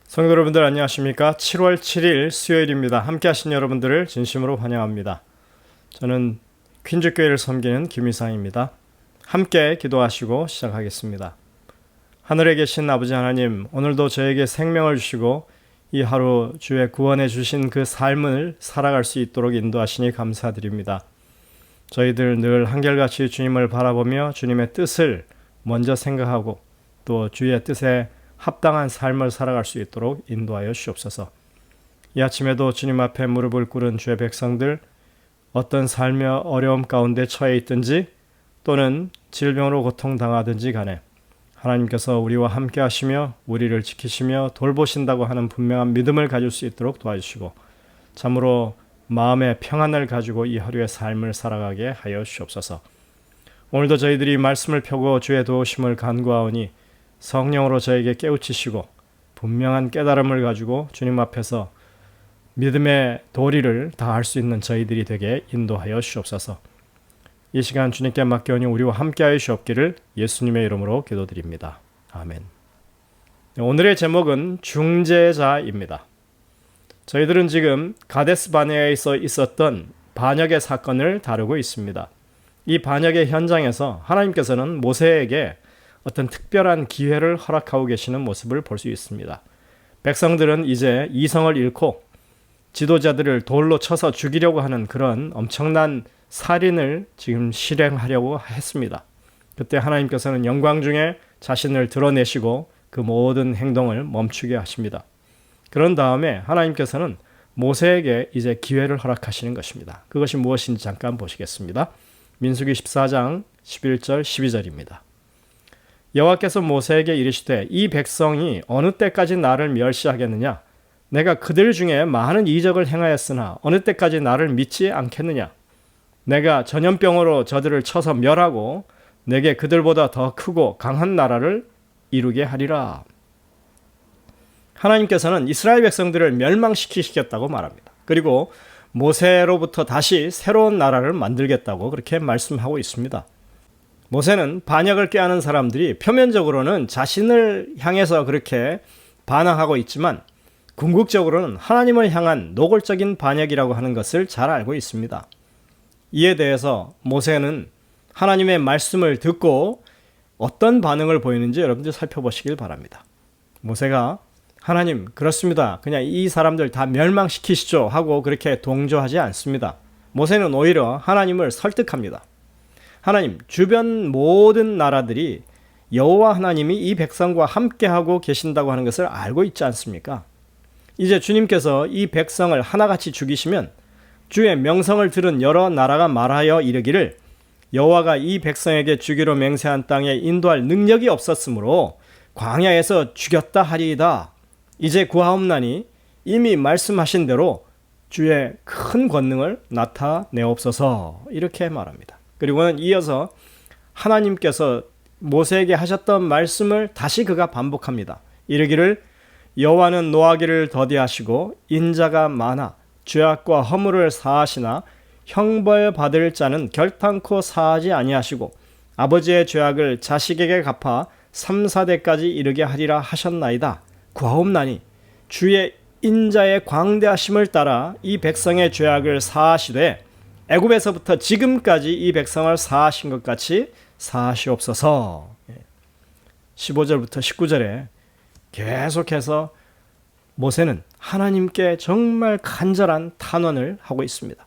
성도 여러분들 안녕하십니까? 7월 7일 수요일입니다. 함께 하신 여러분들을 진심으로 환영합니다. 저는 퀸즈교회를 섬기는 김희상입니다. 함께 기도하시고 시작하겠습니다. 하늘에 계신 아버지 하나님, 오늘도 저에게 생명을 주시고 이 하루 주의 구원해 주신 그 삶을 살아갈 수 있도록 인도하시니 감사드립니다. 저희들 늘 한결같이 주님을 바라보며 주님의 뜻을 먼저 생각하고 또 주의 뜻에 합당한 삶을 살아갈 수 있도록 인도하여 주옵소서. 이 아침에도 주님 앞에 무릎을 꿇은 주의 백성들, 어떤 삶의 어려움 가운데 처해 있든지 또는 질병으로 고통당하든지 간에 하나님께서 우리와 함께 하시며 우리를 지키시며 돌보신다고 하는 분명한 믿음을 가질 수 있도록 도와주시고 참으로 마음의 평안을 가지고 이 하루의 삶을 살아가게 하여 주옵소서. 오늘도 저희들이 말씀을 펴고 주의 도우심을 간구하오니 성령으로 저에게 깨우치시고 분명한 깨달음을 가지고 주님 앞에서 믿음의 도리를 다할 수 있는 저희들이 되게 인도하여 주옵소서. 이 시간 주님께 맡겨오니 우리와 함께하여 주옵기를 예수님의 이름으로 기도드립니다. 아멘. 오늘의 제목은 중재자입니다. 저희들은 지금 가데스 바네아에서 있었던 반역의 사건을 다루고 있습니다. 이 반역의 현장에서 하나님께서는 모세에게 어떤 특별한 기회를 허락하고 계시는 모습을 볼 수 있습니다. 백성들은 이제 이성을 잃고 지도자들을 돌로 쳐서 죽이려고 하는 그런 엄청난 살인을 지금 실행하려고 했습니다. 그때 하나님께서는 영광 중에 자신을 드러내시고 그 모든 행동을 멈추게 하십니다. 그런 다음에 하나님께서는 모세에게 이제 기회를 허락하시는 것입니다. 그것이 무엇인지 잠깐 보시겠습니다. 민수기 14장 11절 12절입니다. 여호와께서 모세에게 이르시되 이 백성이 어느 때까지 나를 멸시하겠느냐? 내가 그들 중에 많은 이적을 행하였으나 어느 때까지 나를 믿지 않겠느냐? 내가 전염병으로 저들을 쳐서 멸하고 내게 그들보다 더 크고 강한 나라를 이루게 하리라. 하나님께서는 이스라엘 백성들을 멸망시키시겠다고 말합니다. 그리고 모세로부터 다시 새로운 나라를 만들겠다고 그렇게 말씀하고 있습니다. 모세는 반역을 꾀하는 사람들이 표면적으로는 자신을 향해서 그렇게 반항하고 있지만 궁극적으로는 하나님을 향한 노골적인 반역이라고 하는 것을 잘 알고 있습니다. 이에 대해서 모세는 하나님의 말씀을 듣고 어떤 반응을 보이는지 여러분들 살펴보시길 바랍니다. 모세가 하나님 그렇습니다. 그냥 이 사람들 다 멸망시키시죠 하고 그렇게 동조하지 않습니다. 모세는 오히려 하나님을 설득합니다. 하나님, 주변 모든 나라들이 여호와 하나님이 이 백성과 함께하고 계신다고 하는 것을 알고 있지 않습니까? 이제 주님께서 이 백성을 하나같이 죽이시면 주의 명성을 들은 여러 나라가 말하여 이르기를 여호와가 이 백성에게 주기로 맹세한 땅에 인도할 능력이 없었으므로 광야에서 죽였다 하리이다. 이제 구하옵나니 이미 말씀하신 대로 주의 큰 권능을 나타내옵소서 이렇게 말합니다. 그리고는 이어서 하나님께서 모세에게 하셨던 말씀을 다시 그가 반복합니다. 이르기를 여호와는 노하기를 더디하시고 인자가 많아 죄악과 허물을 사하시나 형벌받을 자는 결탄코 사하지 아니하시고 아버지의 죄악을 자식에게 갚아 3, 4대까지 이르게 하리라 하셨나이다. 구하옵나니 주의 인자의 광대하심을 따라 이 백성의 죄악을 사하시되 애굽에서부터 지금까지 이 백성을 사하신 것 같이 사하시옵소서. 15절부터 19절에 계속해서 모세는 하나님께 정말 간절한 탄원을 하고 있습니다.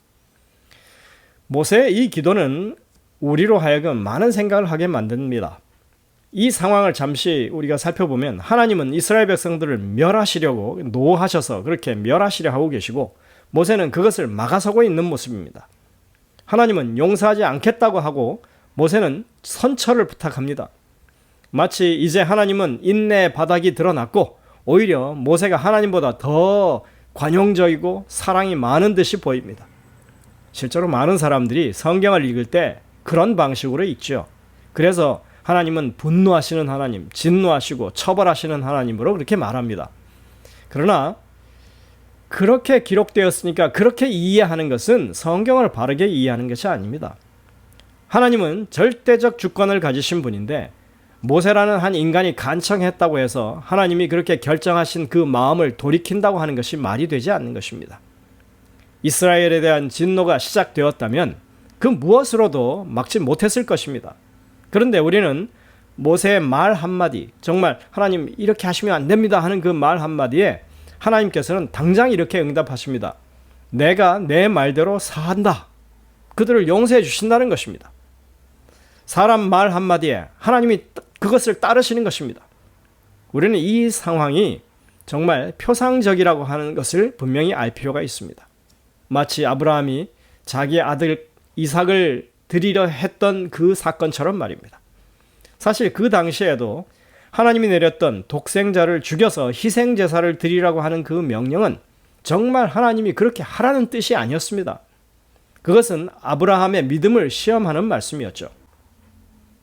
모세의 이 기도는 우리로 하여금 많은 생각을 하게 만듭니다. 이 상황을 잠시 우리가 살펴보면 하나님은 이스라엘 백성들을 멸하시려고 노하셔서 그렇게 멸하시려 하고 계시고 모세는 그것을 막아서고 있는 모습입니다. 하나님은 용서하지 않겠다고 하고 모세는 선처를 부탁합니다. 마치 이제 하나님은 인내의 바닥이 드러났고 오히려 모세가 하나님보다 더 관용적이고 사랑이 많은 듯이 보입니다. 실제로 많은 사람들이 성경을 읽을 때 그런 방식으로 읽죠. 그래서 하나님은 분노하시는 하나님, 진노하시고 처벌하시는 하나님으로 그렇게 말합니다. 그러나 그렇게 기록되었으니까 그렇게 이해하는 것은 성경을 바르게 이해하는 것이 아닙니다. 하나님은 절대적 주권을 가지신 분인데 모세라는 한 인간이 간청했다고 해서 하나님이 그렇게 결정하신 그 마음을 돌이킨다고 하는 것이 말이 되지 않는 것입니다. 이스라엘에 대한 진노가 시작되었다면 그 무엇으로도 막지 못했을 것입니다. 그런데 우리는 모세의 말 한마디, 정말 하나님 이렇게 하시면 안 됩니다 하는 그 말 한마디에 하나님께서는 당장 이렇게 응답하십니다. 내가 내 말대로 사한다. 그들을 용서해 주신다는 것입니다. 사람 말 한마디에 하나님이 그것을 따르시는 것입니다. 우리는 이 상황이 정말 표상적이라고 하는 것을 분명히 알 필요가 있습니다. 마치 아브라함이 자기 아들 이삭을 드리려 했던 그 사건처럼 말입니다. 사실 그 당시에도 하나님이 내렸던 독생자를 죽여서 희생제사를 드리라고 하는 그 명령은 정말 하나님이 그렇게 하라는 뜻이 아니었습니다. 그것은 아브라함의 믿음을 시험하는 말씀이었죠.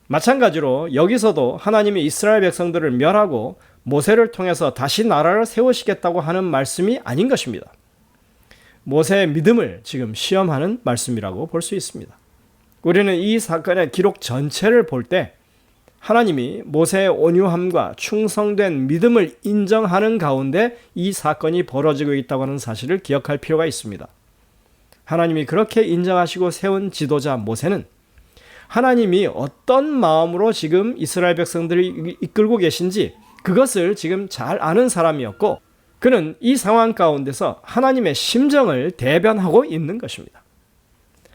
마찬가지로 여기서도 하나님이 이스라엘 백성들을 멸하고 모세를 통해서 다시 나라를 세우시겠다고 하는 말씀이 아닌 것입니다. 모세의 믿음을 지금 시험하는 말씀이라고 볼 수 있습니다. 우리는 이 사건의 기록 전체를 볼 때 하나님이 모세의 온유함과 충성된 믿음을 인정하는 가운데 이 사건이 벌어지고 있다고 하는 사실을 기억할 필요가 있습니다. 하나님이 그렇게 인정하시고 세운 지도자 모세는 하나님이 어떤 마음으로 지금 이스라엘 백성들을 이끌고 계신지 그것을 지금 잘 아는 사람이었고 그는 이 상황 가운데서 하나님의 심정을 대변하고 있는 것입니다.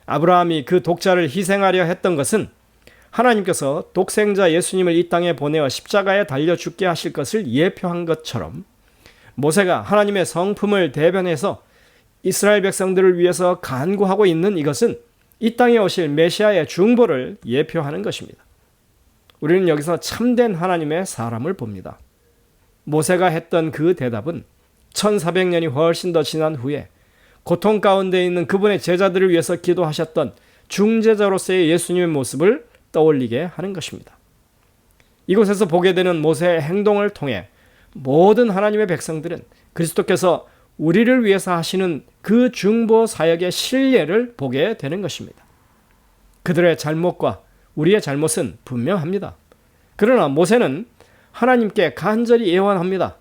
아브라함이 그 독자를 희생하려 했던 것은 하나님께서 독생자 예수님을 이 땅에 보내어 십자가에 달려 죽게 하실 것을 예표한 것처럼 모세가 하나님의 성품을 대변해서 이스라엘 백성들을 위해서 간구하고 있는 이것은 이 땅에 오실 메시아의 중보를 예표하는 것입니다. 우리는 여기서 참된 하나님의 사람을 봅니다. 모세가 했던 그 대답은 1400년이 훨씬 더 지난 후에 고통 가운데 있는 그분의 제자들을 위해서 기도하셨던 중재자로서의 예수님의 모습을 떠올리게 하는 것입니다. 이곳에서 보게 되는 모세의 행동을 통해 모든 하나님의 백성들은 그리스도께서 우리를 위해서 하시는 그 중보 사역의 신뢰를 보게 되는 것입니다. 그들의 잘못과 우리의 잘못은 분명합니다. 그러나 모세는 하나님께 간절히 애원합니다.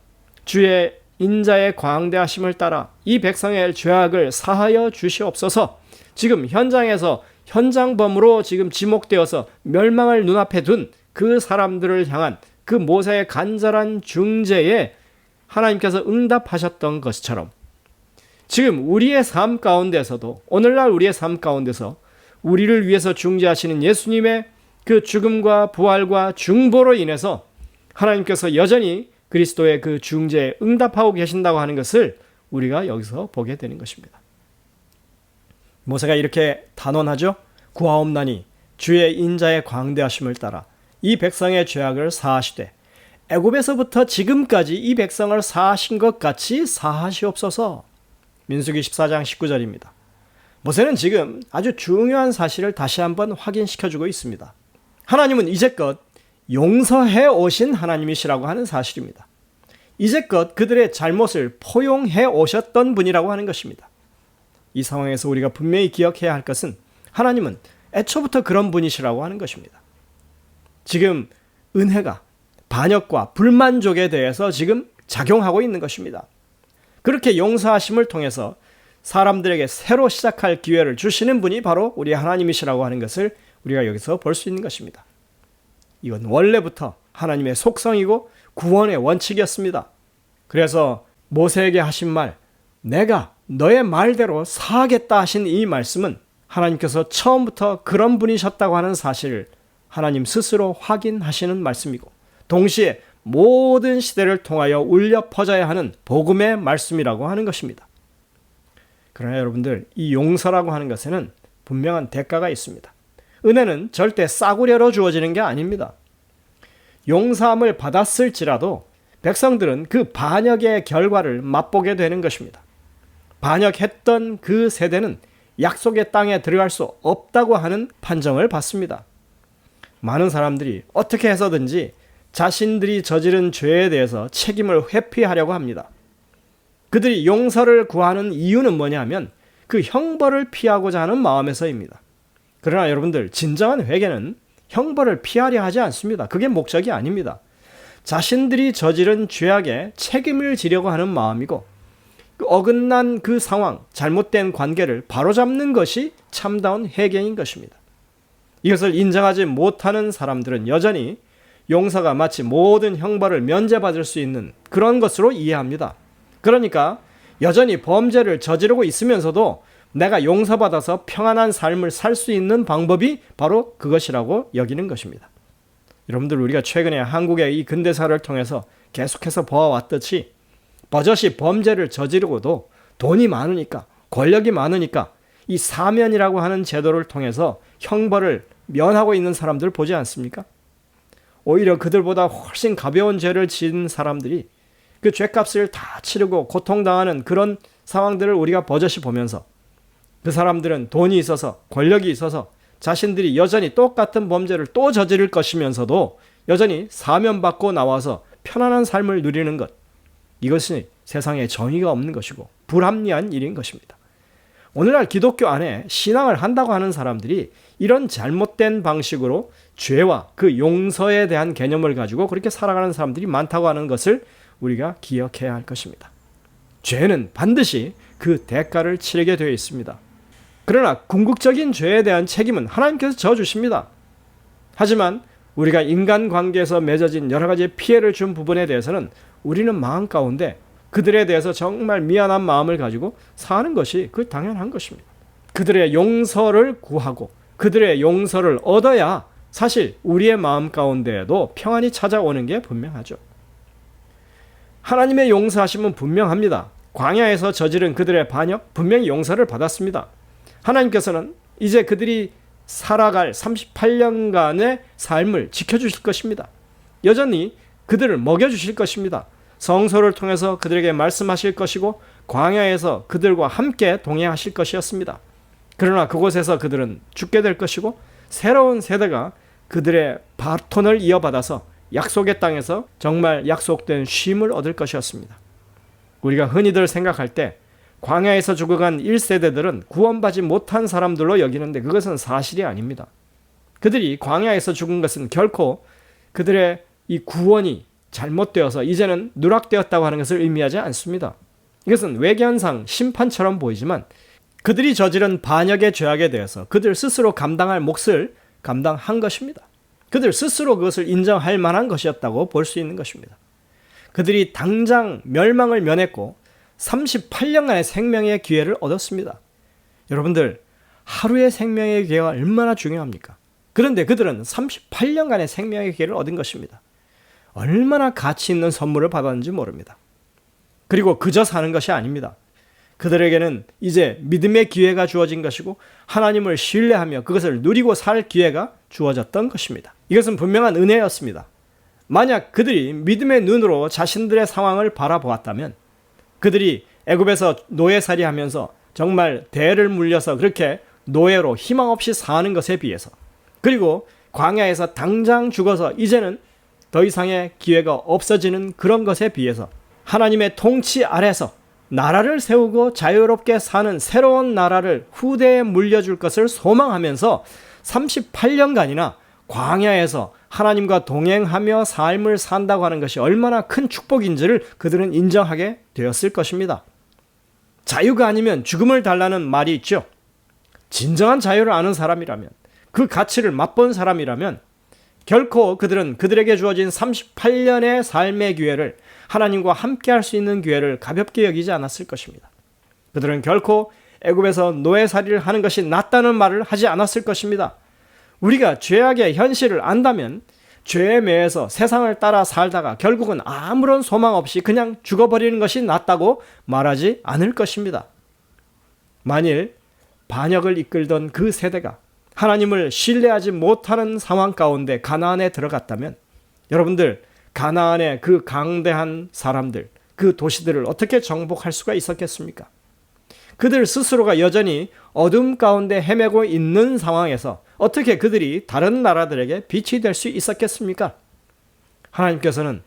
주의 인자의 광대하심을 따라 이 백성의 죄악을 사하여 주시옵소서. 지금 현장에서 현장범으로 지금 지목되어서 멸망을 눈앞에 둔 그 사람들을 향한 그 모세의 간절한 중재에 하나님께서 응답하셨던 것처럼 지금 우리의 삶 가운데서도 오늘날 우리의 삶 가운데서 우리를 위해서 중재하시는 예수님의 그 죽음과 부활과 중보로 인해서 하나님께서 여전히 그리스도의 그 중재에 응답하고 계신다고 하는 것을 우리가 여기서 보게 되는 것입니다. 모세가 이렇게 단언하죠. 구하옵나니 주의 인자의 광대하심을 따라 이 백성의 죄악을 사하시되 애굽에서부터 지금까지 이 백성을 사하신 것 같이 사하시옵소서. 민수기 14장 19절입니다. 모세는 지금 아주 중요한 사실을 다시 한번 확인시켜주고 있습니다. 하나님은 이제껏 용서해 오신 하나님이시라고 하는 사실입니다. 이제껏 그들의 잘못을 포용해 오셨던 분이라고 하는 것입니다. 이 상황에서 우리가 분명히 기억해야 할 것은 하나님은 애초부터 그런 분이시라고 하는 것입니다. 지금 은혜가 반역과 불만족에 대해서 지금 작용하고 있는 것입니다. 그렇게 용서하심을 통해서 사람들에게 새로 시작할 기회를 주시는 분이 바로 우리 하나님이시라고 하는 것을 우리가 여기서 볼 수 있는 것입니다. 이건 원래부터 하나님의 속성이고 구원의 원칙이었습니다. 그래서 모세에게 하신 말, 내가 너의 말대로 사하겠다 하신 이 말씀은 하나님께서 처음부터 그런 분이셨다고 하는 사실을 하나님 스스로 확인하시는 말씀이고 동시에 모든 시대를 통하여 울려 퍼져야 하는 복음의 말씀이라고 하는 것입니다. 그러나 여러분들, 이 용서라고 하는 것에는 분명한 대가가 있습니다. 은혜는 절대 싸구려로 주어지는 게 아닙니다. 용서함을 받았을지라도 백성들은 그 반역의 결과를 맛보게 되는 것입니다. 반역했던 그 세대는 약속의 땅에 들어갈 수 없다고 하는 판정을 받습니다. 많은 사람들이 어떻게 해서든지 자신들이 저지른 죄에 대해서 책임을 회피하려고 합니다. 그들이 용서를 구하는 이유는 뭐냐면 그 형벌을 피하고자 하는 마음에서입니다. 그러나 여러분들, 진정한 회개는 형벌을 피하려 하지 않습니다. 그게 목적이 아닙니다. 자신들이 저지른 죄악에 책임을 지려고 하는 마음이고 그 어긋난 그 상황, 잘못된 관계를 바로잡는 것이 참다운 회개인 것입니다. 이것을 인정하지 못하는 사람들은 여전히 용서가 마치 모든 형벌을 면제받을 수 있는 그런 것으로 이해합니다. 그러니까 여전히 범죄를 저지르고 있으면서도 내가 용서받아서 평안한 삶을 살 수 있는 방법이 바로 그것이라고 여기는 것입니다. 여러분들, 우리가 최근에 한국의 이 근대사를 통해서 계속해서 보아왔듯이 버젓이 범죄를 저지르고도 돈이 많으니까, 권력이 많으니까 이 사면이라고 하는 제도를 통해서 형벌을 면하고 있는 사람들 보지 않습니까? 오히려 그들보다 훨씬 가벼운 죄를 지은 사람들이 그 죄값을 다 치르고 고통당하는 그런 상황들을 우리가 버젓이 보면서 그 사람들은 돈이 있어서, 권력이 있어서 자신들이 여전히 똑같은 범죄를 또 저지를 것이면서도 여전히 사면받고 나와서 편안한 삶을 누리는 것, 이것이 세상에 정의가 없는 것이고 불합리한 일인 것입니다. 오늘날 기독교 안에 신앙을 한다고 하는 사람들이 이런 잘못된 방식으로 죄와 그 용서에 대한 개념을 가지고 그렇게 살아가는 사람들이 많다고 하는 것을 우리가 기억해야 할 것입니다. 죄는 반드시 그 대가를 치르게 되어 있습니다. 그러나 궁극적인 죄에 대한 책임은 하나님께서 져주십니다. 하지만 우리가 인간관계에서 맺어진 여러 가지 피해를 준 부분에 대해서는 우리는 마음 가운데 그들에 대해서 정말 미안한 마음을 가지고 사는 것이 그 당연한 것입니다. 그들의 용서를 구하고 그들의 용서를 얻어야 사실 우리의 마음 가운데에도 평안이 찾아오는 게 분명하죠. 하나님의 용서하심은 분명합니다. 광야에서 저지른 그들의 반역 분명히 용서를 받았습니다. 하나님께서는 이제 그들이 살아갈 38년간의 삶을 지켜주실 것입니다. 여전히 그들을 먹여주실 것입니다. 성소를 통해서 그들에게 말씀하실 것이고 광야에서 그들과 함께 동행하실 것이었습니다. 그러나 그곳에서 그들은 죽게 될 것이고 새로운 세대가 그들의 바톤을 이어받아서 약속의 땅에서 정말 약속된 쉼을 얻을 것이었습니다. 우리가 흔히들 생각할 때 광야에서 죽어간 1세대들은 구원받지 못한 사람들로 여기는데 그것은 사실이 아닙니다. 그들이 광야에서 죽은 것은 결코 그들의 이 구원이 잘못되어서 이제는 누락되었다고 하는 것을 의미하지 않습니다. 이것은 외견상 심판처럼 보이지만 그들이 저지른 반역의 죄악에 대해서 그들 스스로 감당할 몫을 감당한 것입니다. 그들 스스로 그것을 인정할 만한 것이었다고 볼 수 있는 것입니다. 그들이 당장 멸망을 면했고 38년간의 생명의 기회를 얻었습니다. 여러분들, 하루의 생명의 기회가 얼마나 중요합니까? 그런데 그들은 38년간의 생명의 기회를 얻은 것입니다. 얼마나 가치 있는 선물을 받았는지 모릅니다. 그리고 그저 사는 것이 아닙니다. 그들에게는 이제 믿음의 기회가 주어진 것이고 하나님을 신뢰하며 그것을 누리고 살 기회가 주어졌던 것입니다. 이것은 분명한 은혜였습니다. 만약 그들이 믿음의 눈으로 자신들의 상황을 바라보았다면 그들이 애굽에서 노예살이 하면서 정말 대를 물려서 그렇게 노예로 희망 없이 사는 것에 비해서 그리고 광야에서 당장 죽어서 이제는 더 이상의 기회가 없어지는 그런 것에 비해서 하나님의 통치 아래서 나라를 세우고 자유롭게 사는 새로운 나라를 후대에 물려줄 것을 소망하면서 38년간이나 광야에서 하나님과 동행하며 삶을 산다고 하는 것이 얼마나 큰 축복인지를 그들은 인정하게 되었을 것입니다. 자유가 아니면 죽음을 달라는 말이 있죠. 진정한 자유를 아는 사람이라면, 그 가치를 맛본 사람이라면 결코 그들은 그들에게 주어진 38년의 삶의 기회를 하나님과 함께 할 수 있는 기회를 가볍게 여기지 않았을 것입니다. 그들은 결코 애굽에서 노예살이를 하는 것이 낫다는 말을 하지 않았을 것입니다. 우리가 죄악의 현실을 안다면 죄에 매여서 세상을 따라 살다가 결국은 아무런 소망 없이 그냥 죽어버리는 것이 낫다고 말하지 않을 것입니다. 만일 반역을 이끌던 그 세대가 하나님을 신뢰하지 못하는 상황 가운데 가나안에 들어갔다면 여러분들, 가나안의 그 강대한 사람들, 그 도시들을 어떻게 정복할 수가 있었겠습니까? 그들 스스로가 여전히 어둠 가운데 헤매고 있는 상황에서 어떻게 그들이 다른 나라들에게 빛이 될 수 있었겠습니까? 하나님께서는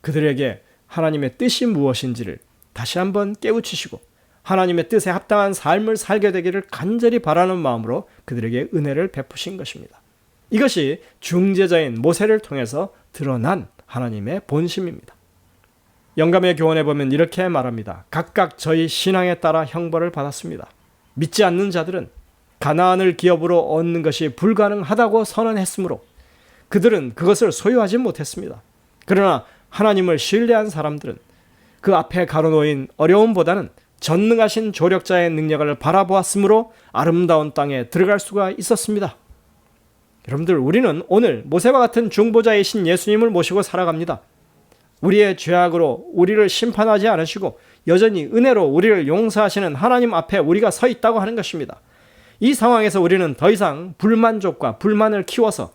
그들에게 하나님의 뜻이 무엇인지를 다시 한번 깨우치시고 하나님의 뜻에 합당한 삶을 살게 되기를 간절히 바라는 마음으로 그들에게 은혜를 베푸신 것입니다. 이것이 중재자인 모세를 통해서 드러난 하나님의 본심입니다. 영감의 교훈에 보면 이렇게 말합니다. 각각 저희 신앙에 따라 형벌을 받았습니다. 믿지 않는 자들은 가나안을 기업으로 얻는 것이 불가능하다고 선언했으므로 그들은 그것을 소유하지 못했습니다. 그러나 하나님을 신뢰한 사람들은 그 앞에 가로놓인 어려움보다는 전능하신 조력자의 능력을 바라보았으므로 아름다운 땅에 들어갈 수가 있었습니다. 여러분들, 우리는 오늘 모세와 같은 중보자이신 예수님을 모시고 살아갑니다. 우리의 죄악으로 우리를 심판하지 않으시고 여전히 은혜로 우리를 용서하시는 하나님 앞에 우리가 서 있다고 하는 것입니다. 이 상황에서 우리는 더 이상 불만족과 불만을 키워서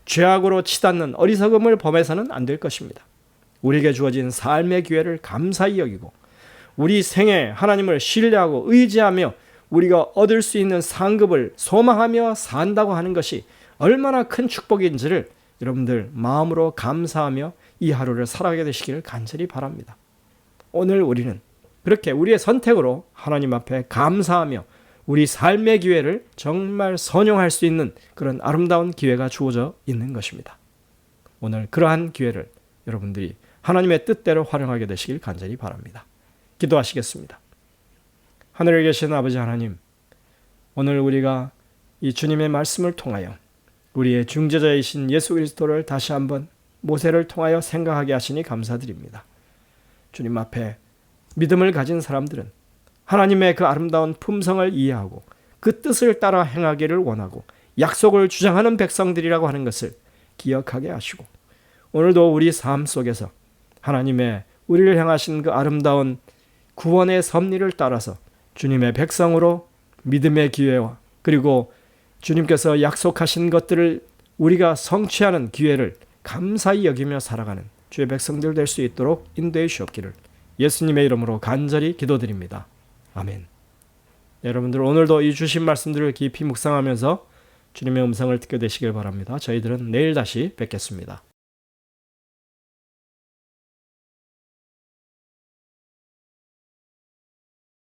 죄악으로 치닫는 어리석음을 범해서는 안 될 것입니다. 우리에게 주어진 삶의 기회를 감사히 여기고 우리 생에 하나님을 신뢰하고 의지하며 우리가 얻을 수 있는 상급을 소망하며 산다고 하는 것이 얼마나 큰 축복인지를 여러분들 마음으로 감사하며 이 하루를 살아가게 되시기를 간절히 바랍니다. 오늘 우리는 그렇게 우리의 선택으로 하나님 앞에 감사하며 우리 삶의 기회를 정말 선용할 수 있는 그런 아름다운 기회가 주어져 있는 것입니다. 오늘 그러한 기회를 여러분들이 하나님의 뜻대로 활용하게 되시길 간절히 바랍니다. 기도하시겠습니다. 하늘에 계신 아버지 하나님, 오늘 우리가 이 주님의 말씀을 통하여 우리의 중재자이신 예수 그리스도를 다시 한번 모세를 통하여 생각하게 하시니 감사드립니다. 주님 앞에 믿음을 가진 사람들은 하나님의 그 아름다운 품성을 이해하고 그 뜻을 따라 행하기를 원하고 약속을 주장하는 백성들이라고 하는 것을 기억하게 하시고 오늘도 우리 삶 속에서 하나님의 우리를 향하신 그 아름다운 구원의 섭리를 따라서 주님의 백성으로 믿음의 기회와 그리고 주님께서 약속하신 것들을 우리가 성취하는 기회를 감사히 여기며 살아가는 주의 백성들 될 수 있도록 인도해 주옵기를 예수님의 이름으로 간절히 기도드립니다. 아멘. 여러분들 오늘도 이 주신 말씀들을 깊이 묵상하면서 주님의 음성을 듣게 되시길 바랍니다. 저희들은 내일 다시 뵙겠습니다.